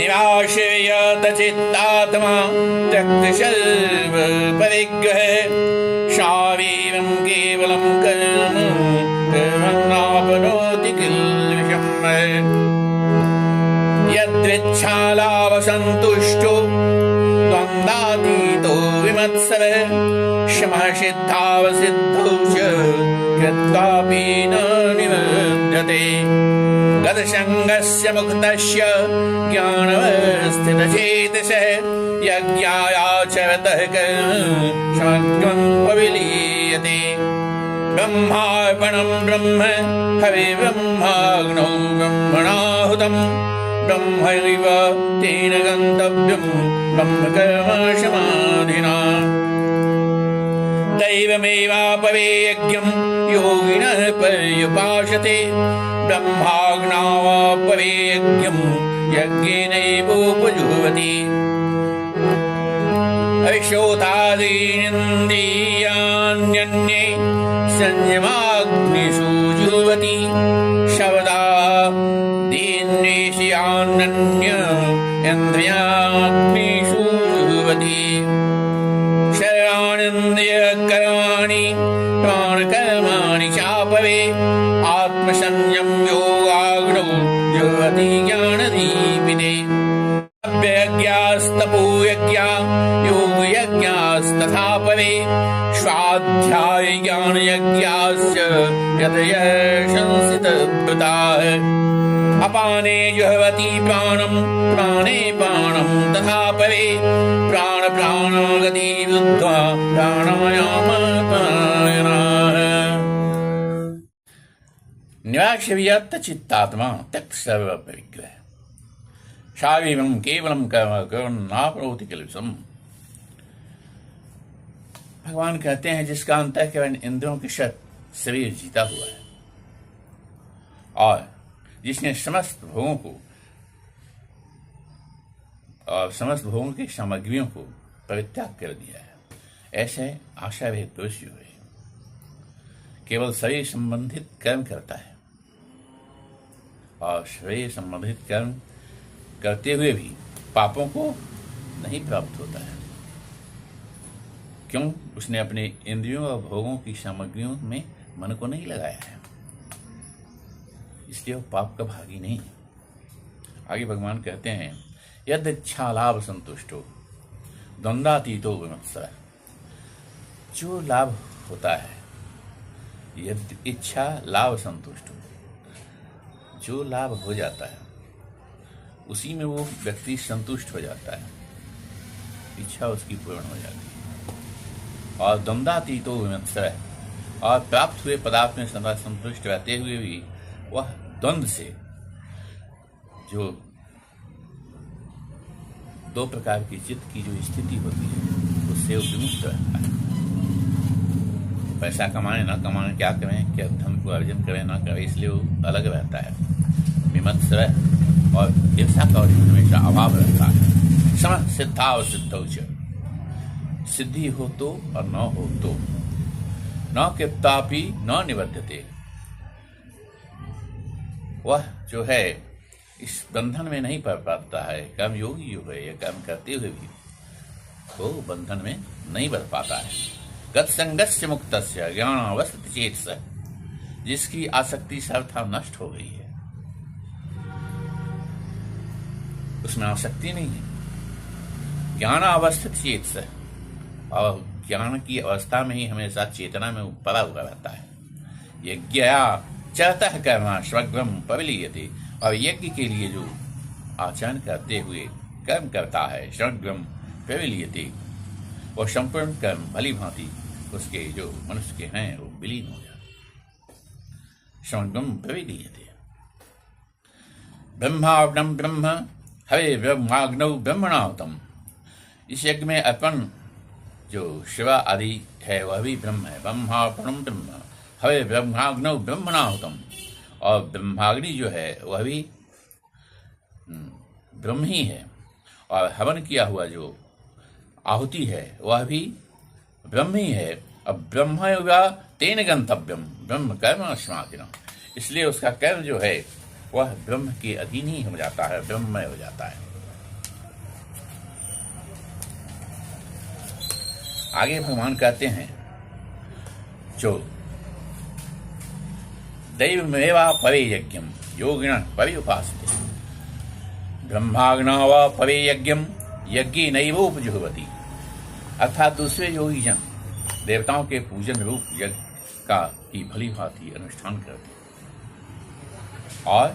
निवासयत चित्तात्मा त्यक्तसर्व परिग्रह शारीरं केवलं कर्म कर्मणापनोति किल्बिषम् यदृच्छालाभसन्तुष्टो द्वन्द्वातीतो विमत्सरः क्षमः सिद्धावसिद्धौ च कृत्वापि न निवर्ध्यते गतसङ्गस्य मुक्तस्य ज्ञानवस्थितचेतसः यज्ञायाचरतः कर्म विलीयते ब्रह्मार्पणं ब्रह्म हवे ब्रह्माग्नौ ब्रह्मणाहुतं ब्रह्मैव तेन गन्तव्यं ब्रह्मकर्मसमाधिना दैवमेवापरे यज्ञं योगिनः पर्युपासते ब्रह्माग्नावापरे यज्ञं यज्ञेनैवोपजुह्वति अश्रोतादीनिन्द्रियाण्यन्ये संयमाग्निषु जुह्वति शब्दादीन्नेष्यान्य इन्द्रियाग्निषु जुह्वति शरणानिन्द्रियकर्माणि प्राणकर्माणि चापरे आत्मसंयम योगाग्नौ जुह्वति ज्ञानदीपिते यज्ञास्तपोयज्ञा योगयज्ञास्तथा परे स्वाध्याय ज्ञानयज्ञाश्च यतयः संसितव्रताः अपाने जुह्वति प्राणं प्राणे प्राणं तथा परे प्राण प्राणागति बुद्ध्वा प्राणायामपरायणाः निराश्रयत चित्तात्मा त्यक्त सर्वपरिग्रह शारीरं केवलं कर्म कर्मणापनोति किल्बिषम्। भगवान कहते हैं जिसका अंतःकरण इंद्रियों के साथ शरीर जीता हुआ है और जिसने समस्त भोगों को और समस्त भोगों की सामग्रियों को परित्याग कर दिया है, ऐसे आशारहित पुरुष जो है केवल शरीर संबंधित कर्म करता है और शरीर संबंधित कर्म करते हुए भी पापों को नहीं प्राप्त होता है। क्यों? उसने अपने इंद्रियों और भोगों की सामग्रियों में मन को नहीं लगाया है, इसलिए वो पाप का भागी नहीं है। आगे भगवान कहते हैं यद इच्छा लाभ संतुष्टो द्वंद्वातीतो विमत्सरः। जो लाभ होता है, यद इच्छा लाभ संतुष्टो, जो लाभ हो जाता है उसी में वो व्यक्ति संतुष्ट हो जाता है, इच्छा उसकी पूर्ण हो जाती है। और द्वंद्वातीतो विमत्सरः, और प्राप्त हुए पदार्थ में सदा संतुष्ट रहते हुए भी वह द्वंद्व से, जो दो प्रकार की चित्त की जो स्थिति होती है उससे वो विमुक्त रहता है। पैसा कमाएं ना कमाएं, क्या करें, क्या धन को अर्जन करें ना करें, इसलिए वो अलग रहता है, विमत्सरः। और ईर्षा का हमेशा अभाव रहता है। सम सिद्धावसिद्धौ च, सिद्धि हो तो और न हो तो, न कृत्वापि न निबध्यते। वह जो है इस बंधन में नहीं पड़ पाता है, कर्म योगी जो है, यह कर्म करते हुए भी वो बंधन में नहीं बढ़ पाता है। गतसंगस्य मुक्तस्य ज्ञानावस्थित चेतसः, जिसकी आसक्ति सर्वथा नष्ट हो गई है, उसमें आसक्ति नहीं है। ज्ञानावस्थित चेतसः, और ज्ञान की अवस्था में ही हमेशा चेतना में पड़ा हुआ रहता है। यज्ञया चरतः कर्म स्वग्रम पविलीयते, और यज्ञ के लिए जो आचरण करते हुए कर्म करता है, स्वग्रम पविलीयते, वो संपूर्ण कर्म भली भांति उसके जो मनुष्य के हैं वो विलीन हो जाते। स्वग्रम पविलीयते। ब्रह्माग्नम ब्रह्म हवे ब्रह्माग्नौ ब्रह्मणाहुतम। इस यज्ञ में अर्पण जो शिवा आदि है वह भी ब्रह्म है। ब्रह्मार्पणम ब्रह्म हवे ब्रह्माग्नौ ब्रह्मणाहुतम, और ब्रह्माग्नि जो है वह भी ब्रह्म ही है, और हवन किया हुआ जो आहुति है वह भी ब्रह्म ही है। अब ब्रह्म युगा तेन गंतव्यम ब्रह्म कर्म समाधिना, इसलिए उसका कर्म जो है वह ब्रह्म के अधीन ही हो जाता है, ब्रह्ममय हो जाता है। आगे भगवान कहते हैं जो दैवमेवा परे यज्ञम योगिन परे उपासते ब्रह्माग्ना व परे यज्ञम यज्ञ नैवोपजुह्वति। अर्थात दूसरे योगी जन देवताओं के पूजन रूप यज्ञ का ही भली भांति अनुष्ठान करते और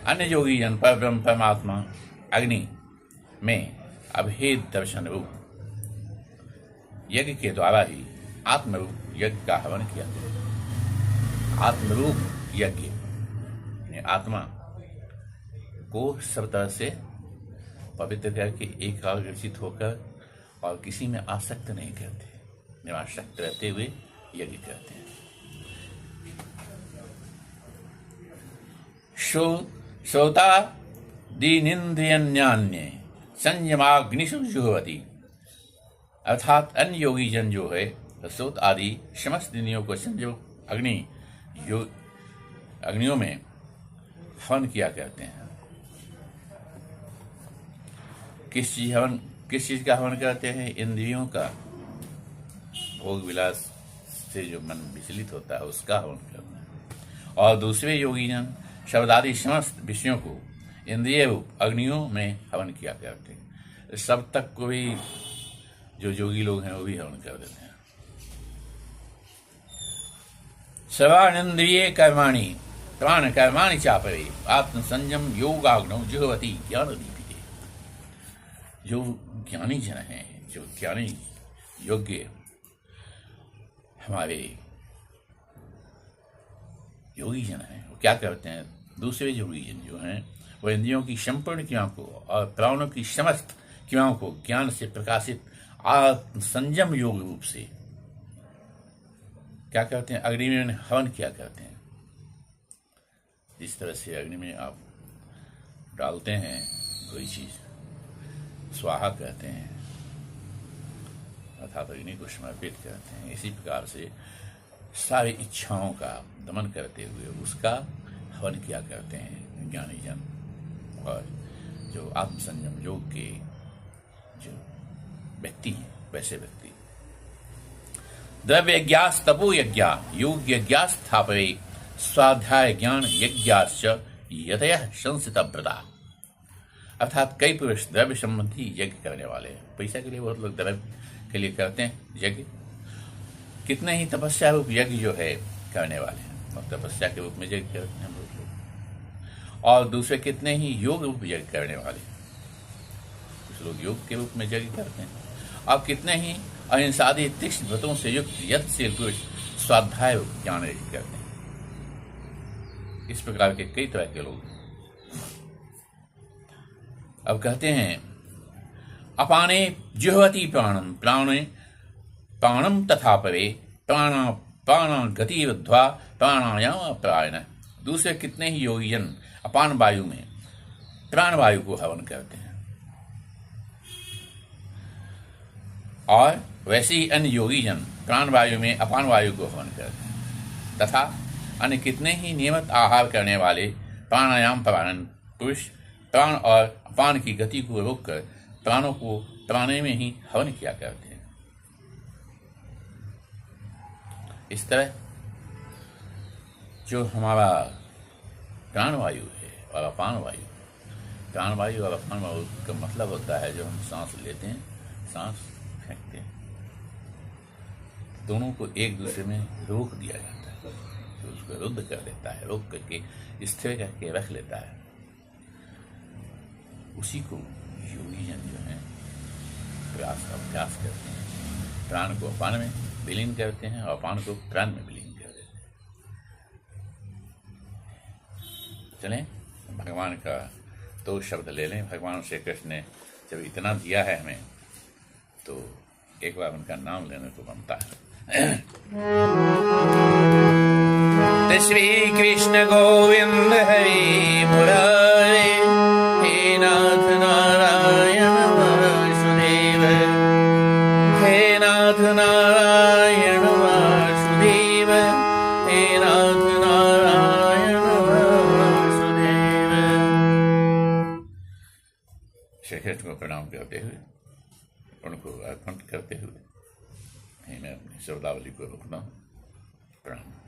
अन्य योगी जन पर ब्रह्म परमात्मा अग्नि में अभेद दर्शन रूप यज्ञ के द्वारा ही आत्मरूप यज्ञ का हवन किया। आत्मरूप यज्ञ यानी आत्मा को सब तरह से पवित्र करके एकाग्रचित होकर और किसी में आसक्त नहीं करते, निरासक्त रहते हुए यज्ञ करते हैं। श्रोता दीनिंद्रियन्यान्य संयमाग्निषु जुह्वति। अर्थात अन्य योगी जन जो है श्रोत आदि समस्त इंद्रियों को संयम अग्नियों में हवन किया करते हैं। किस चीज का हवन करते हैं? इंद्रियों का, भोग विलास से जो मन विचलित होता है उसका हवन करते हैं। और दूसरे योगी जन शब्द आदि समस्त विषयों को इंद्रिय रूप अग्नियों में हवन किया करते हैं। सब तक को भी जो योगी लोग हैं वो भी हवन कर देते हैं। सर्वानिंद्रिये कर्माणि प्राण कर्माणि चापरे आत्म संयम योगाग्नौ जुह्वति ज्ञान दीपिते। जो ज्ञानी जन हैं, जो ज्ञानी योग्य हमारे योगी जन हैं, वो क्या करते हैं? दूसरे योगी जन जो हैं वो इंद्रियों की संपूर्ण क्रियाओं को और प्राणों की समस्त क्रियाओं को ज्ञान से प्रकाशित आत्म संयम योग रूप से क्या करते हैं? अग्नि में हवन किया करते हैं। जिस तरह से अग्नि में आप डालते हैं कोई चीज, स्वाहा कहते हैं अर्थात अग्नि को समर्पित करते हैं, इसी प्रकार से सारी इच्छाओं का दमन करते हुए उसका हवन किया करते हैं ज्ञानी जन और जो आत्म संयम योग के जो व्यक्ति हैं वैसे व्यक्ति। द्रव्य यज्ञास तपो यज्ञ योग यज्ञास स्थापये स्वाध्याय ज्ञान यज्ञाश्च यतयः संसिता व्रता। अर्थात कई पुरुष द्रव्य संबंधी यज्ञ करने वाले हैं। पैसा के लिए बहुत लोग द्रव्य के लिए करते हैं यज्ञ, कितने ही तपस्या रूप यज्ञ जो है करने वाले हैं और तपस्या के रूप में यज्ञ करते हैं बहुत लोग। और दूसरे कितने ही योग रूप यज्ञ करने वाले, कुछ लोग योग के रूप में यज्ञ करते हैं। अब कितने ही अहिंसादि तीक्ष्ण व्रतों से युक्त यत्नशील पुरुष स्वाध्याय ज्ञान यज्ञ करते हैं। इस प्रकार के कई तरह के लोग। अब कहते हैं अपाने जुह्वति प्राणम प्राणे प्राणम तथा परे प्राण गति रुद्ध्वा प्राणायाम प्रायण। दूसरे कितने ही योगी जन अपान वायु में प्राण वायु को हवन करते हैं और वैसे ही अन्य योगी जन प्राण वायु में अपान वायु को हवन करते हैं। तथा अन्य कितने ही नियमित आहार करने वाले प्राणायाम परायण पुरुष प्राण और अपान की गति को रोककर प्राणों को प्राणे में ही हवन किया करते हैं। इस तरह जो हमारा प्राणवायु है और अपान वायु, प्राणवायु और अपान वायु का मतलब होता है जो हम सांस लेते हैं, सांस फेंकते हैं, दोनों को एक दूसरे में रोक दिया जाता है, तो उसको रुद्ध कर देता है, रोक करके स्थिर करके रख लेता है। उसी को योगी जन जो है अभ्यास करते हैं, प्राण को अपान में विलीन करते हैं और अपान को प्राण में विलीन कर देते हैं। चलें भगवान का दो शब्द ले लें। भगवान श्री कृष्ण ने जब इतना दिया है हमें तो एक बार उनका नाम लेने को बनता है। श्री कृष्ण गोविंद हरि मुरारे हे नाथ नारायण वासुदेव, हे नाथ नारायण वासुदेव, हे नाथ नारायण वासुदेव। श्री कृष्ण को प्रणाम करते हुए, उनको अर्पण करते हुए यहीं मैं अपनी शब्दावली को रोकना हूँ। प्रणाम।